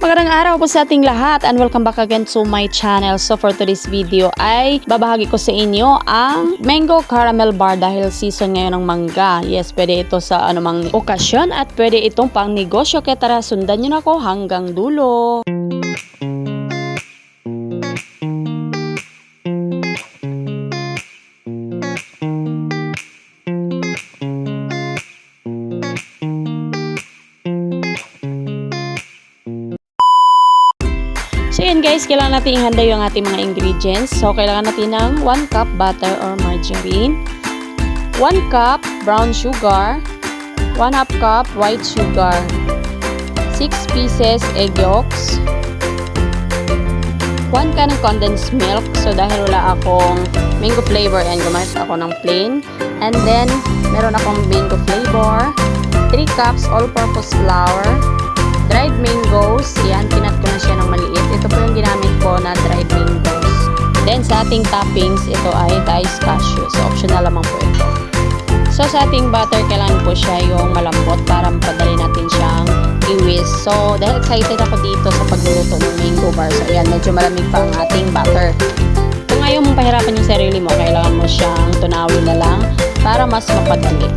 Magandang araw po sa ating lahat and welcome back again to my channel. So for today's video ay babahagi ko sa inyo ang mango caramel bar dahil season ngayon ng mangga. Yes, pwede ito sa anumang okasyon at pwede itong pang negosyo. Kaya tara, sundan nyo na ako hanggang dulo. So yun guys, kailangan natin ihanda yung ating mga ingredients. So kailangan natin ng 1 cup butter or margarine, 1 cup brown sugar, 1/2 cup white sugar, 6 pieces egg yolks, 1 can of condensed milk. So dahil wala akong mango flavor, and gumamit ako ng plain. And then meron akong mango flavor, 3 cups all-purpose flour, dried mangoes, yan, pinat ko na siya ng maliit. Ito po yung ginamit ko na dried mangoes. Then, sa ating toppings, ito ay diced cashew. So, optional lamang po ito. So, sa ating butter, kailangan po siya yung malambot para mapadali natin siyang i-whisk. So, dahil excited ako dito sa pagluluto ng mango bar. So, ayan, medyo malamig pa ang ating butter. Kung ayaw mong pahirapan yung sarili mo, kailangan mo siyang tunawin na lang para mas mapadali.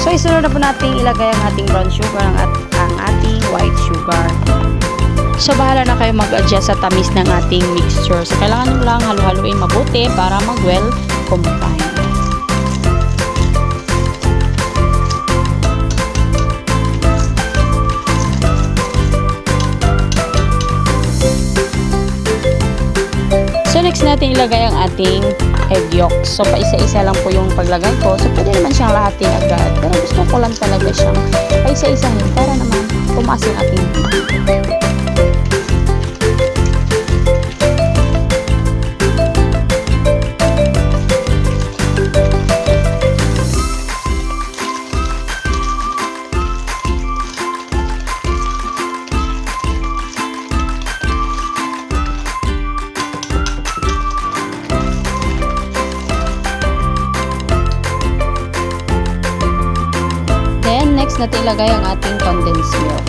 So, isunod na po natin ilagay ang ating brown sugar at ang ating white sugar. So, bahala na kayo mag-adjust sa tamis ng ating mixture. So, kailangan nyo lang halu-haluin mabuti para mag-well combine. So, next natin ilagay ang ating egg yolk. So, paisa-isa lang po yung paglagay ko. So, pwede naman siyang lahatin agad. Pero gusto ko lang talaga siyang paisa-isahin para naman tumaas yung ating heat. Next natin ilagay ang ating condensed milk.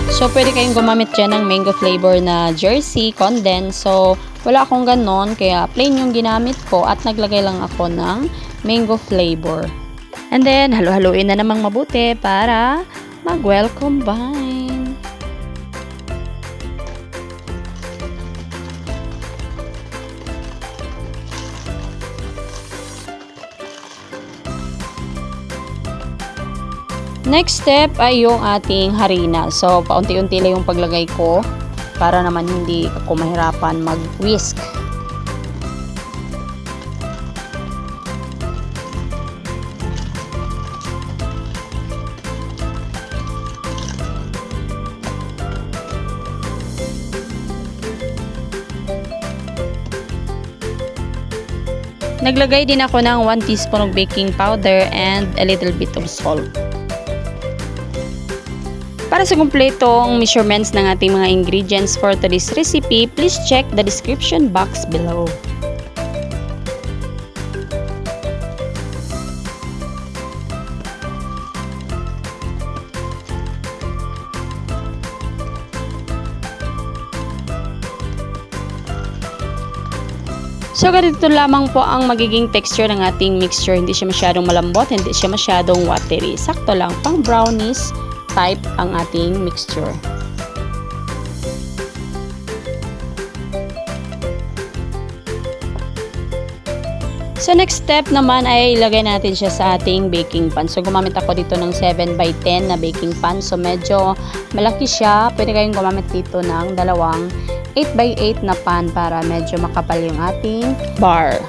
So, pwede kayong gumamit dyan ng mango flavor na Jersey condensed. So, wala akong ganon, kaya plain yung ginamit ko at naglagay lang ako ng mango flavor. And then, halu-haluin na namang mabuti para mag-well combine. Next step ay yung ating harina. So, paunti-unti lang yung paglagay ko para naman hindi ako mahirapan mag-whisk. Naglagay din ako ng 1 teaspoon of baking powder and a little bit of salt. Para sa kumpletong measurements ng ating mga ingredients for today's recipe, please check the description box below. So, ganito lamang po ang magiging texture ng ating mixture. Hindi siya masyadong malambot, hindi siya masyadong watery. Sakto lang, pang brownies type ang ating mixture. So, next step naman ay ilagay natin siya sa ating baking pan. So, gumamit ako dito ng 7x10 na baking pan. So, medyo malaki siya. Pwede kayong gumamit dito ng dalawang 8x8 na pan para medyo makapal yung ating bar.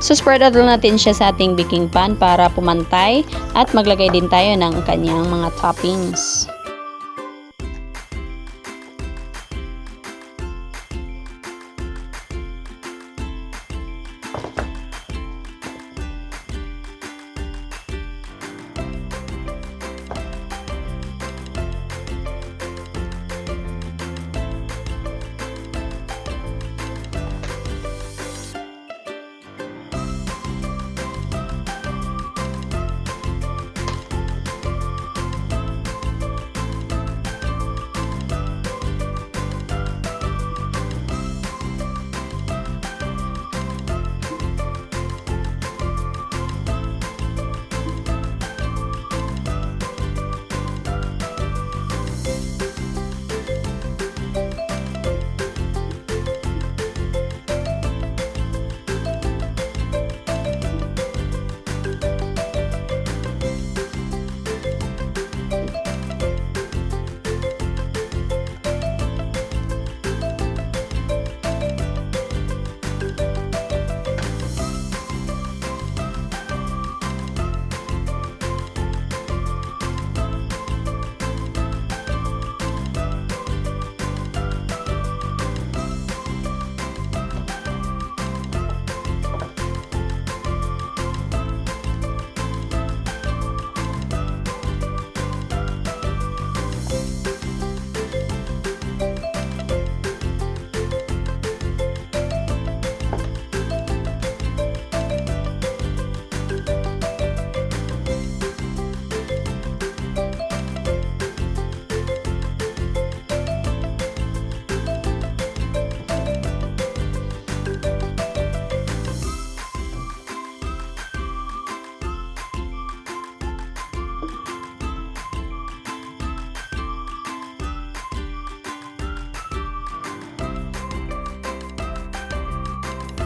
So, spread out natin siya sa ating baking pan para pumantay at maglagay din tayo ng kanyang mga toppings.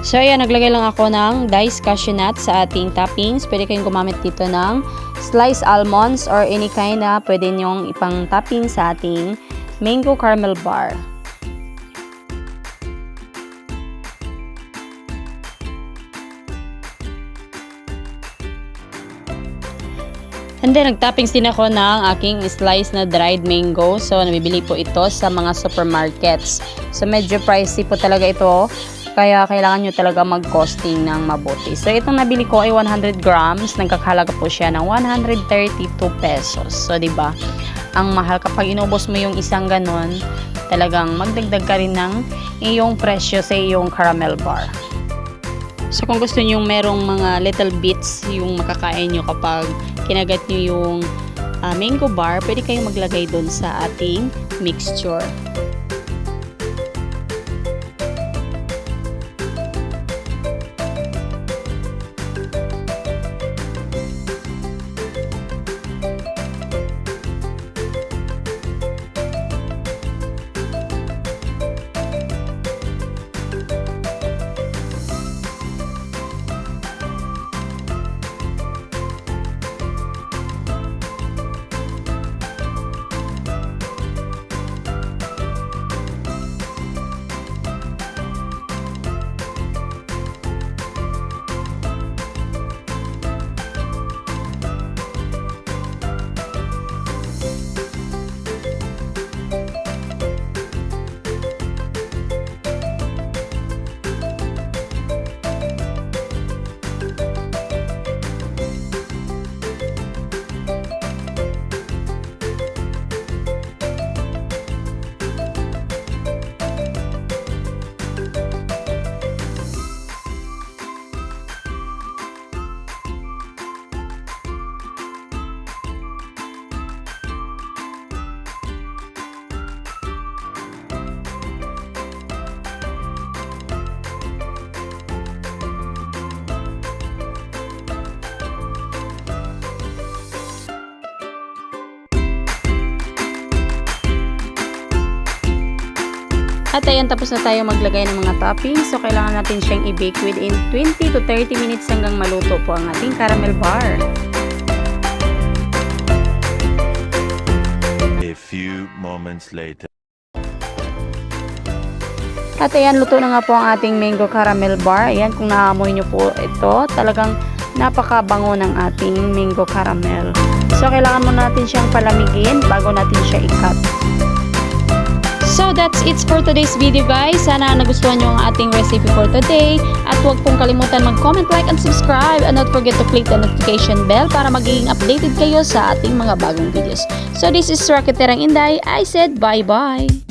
So ayan, naglagay lang ako ng diced cashew nut sa ating toppings. Pwede kayong gumamit dito ng sliced almonds or any kind na pwede nyong ipang topping sa ating mango caramel bar. And then, nag-toppings din ako ng aking slice na dried mango. So, nabibili po ito sa mga supermarkets. So, medyo pricey po talaga ito. Kaya, kailangan nyo talaga mag-costing ng mabuti. So, itong nabili ko ay 100 grams. Nagkakahalaga po siya ng 132 pesos. So, diba? Ang mahal kapag inubos mo yung isang ganon, talagang magdagdag ka rin ng iyong presyo sa iyong caramel bar. So, kung gusto nyo merong mga little bits yung makakain nyo kapag kinagat nyo yung mango bar, pwede kayong maglagay doon sa ating mixture. At ayan, tapos na tayo maglagay ng mga toppings. So, kailangan natin siyang i-bake within 20 to 30 minutes hanggang maluto po ang ating caramel bar. A few moments later. At ayan, luto na nga po ang ating mango caramel bar. Ayan, kung naamoy nyo po ito, talagang napakabango ng ating mango caramel. So, kailangan mo natin siyang palamigin bago natin siya i-cut. So, that's it for today's video, guys. Sana nagustuhan nyo ang ating recipe for today. At huwag pong kalimutan mag-comment, like, and subscribe. And don't forget to click the notification bell para magiging updated kayo sa ating mga bagong videos. So, this is Rocket Terang Inday. I said bye-bye!